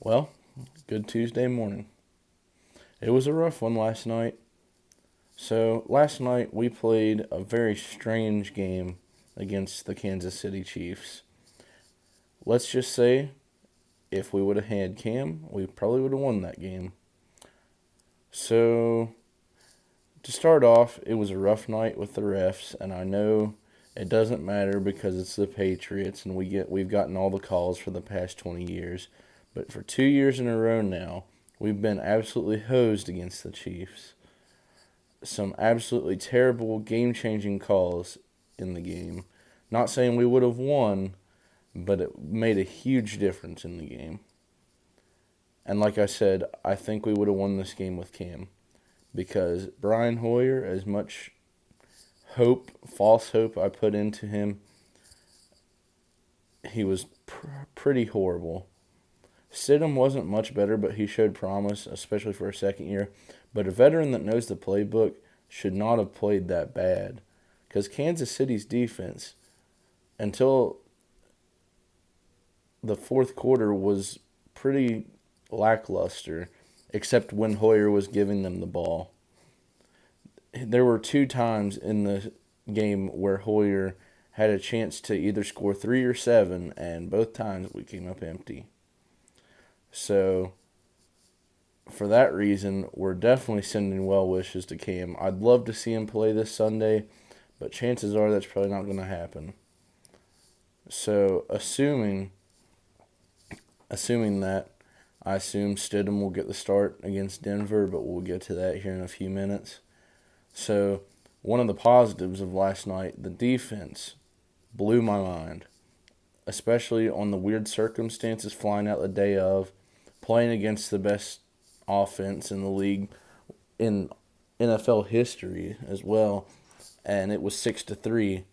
Well, good Tuesday morning. It was a rough one last night. So, last night we played a very strange game against the Kansas City Chiefs. Let's just say if we would have had Cam, we probably would have won that game. So, to start off, it was a rough night with the refs, and I know it doesn't matter because it's the Patriots and we've gotten all the calls for the past 20 years. But for 2 years in a row now, we've been absolutely hosed against the Chiefs. Some absolutely terrible game-changing calls in the game. Not saying we would have won, but it made a huge difference in the game. And like I said, I think we would have won this game with Cam. Because Brian Hoyer, as much false hope I put into him, he was pretty horrible. Stidham wasn't much better, but he showed promise, especially for a second year. But a veteran that knows the playbook should not have played that bad. Because Kansas City's defense, until the fourth quarter, was pretty lackluster, except when Hoyer was giving them the ball. There were 2 times in the game where Hoyer had a chance to either score 3 or 7, and both times we came up empty. So, for that reason, we're definitely sending well wishes to Cam. I'd love to see him play this Sunday, but chances are that's probably not going to happen. So, assuming that, I assume Stidham will get the start against Denver, but we'll get to that here in a few minutes. So, one of the positives of last night, the defense blew my mind, especially on the weird circumstances flying out the day of, playing against the best offense in the league in NFL history as well, and it was 6-3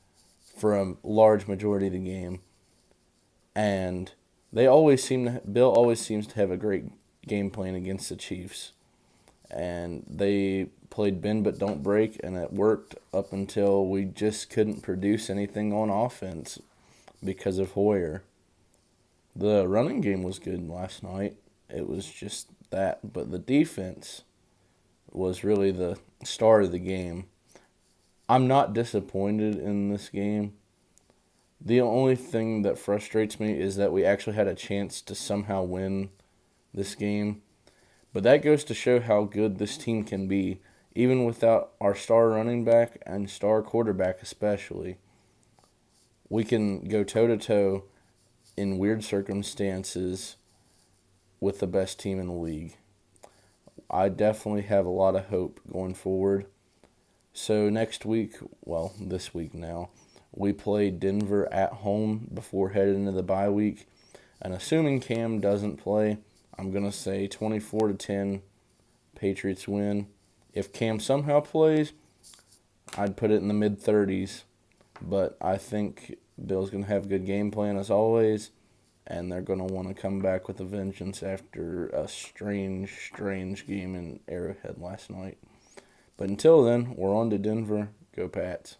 for a large majority of the game. And Bill always seems to have a great game plan against the Chiefs, and they played bend but don't break, and it worked up until we just couldn't produce anything on offense because of Hoyer. The running game was good last night. It was just that, but the defense was really the star of the game. I'm not disappointed in this game. The only thing that frustrates me is that we actually had a chance to somehow win this game. But that goes to show how good this team can be, even without our star running back and star quarterback especially. We can go toe-to-toe in weird circumstances with the best team in the league. I definitely have a lot of hope going forward. So this week now, we play Denver at home before heading into the bye week. And assuming Cam doesn't play, I'm going to say 24-10 Patriots win. If Cam somehow plays, I'd put it in the mid-30s. But I think Bill's going to have a good game plan as always, and they're going to want to come back with a vengeance after a strange game in Arrowhead last night. But until then, we're on to Denver. Go Pats.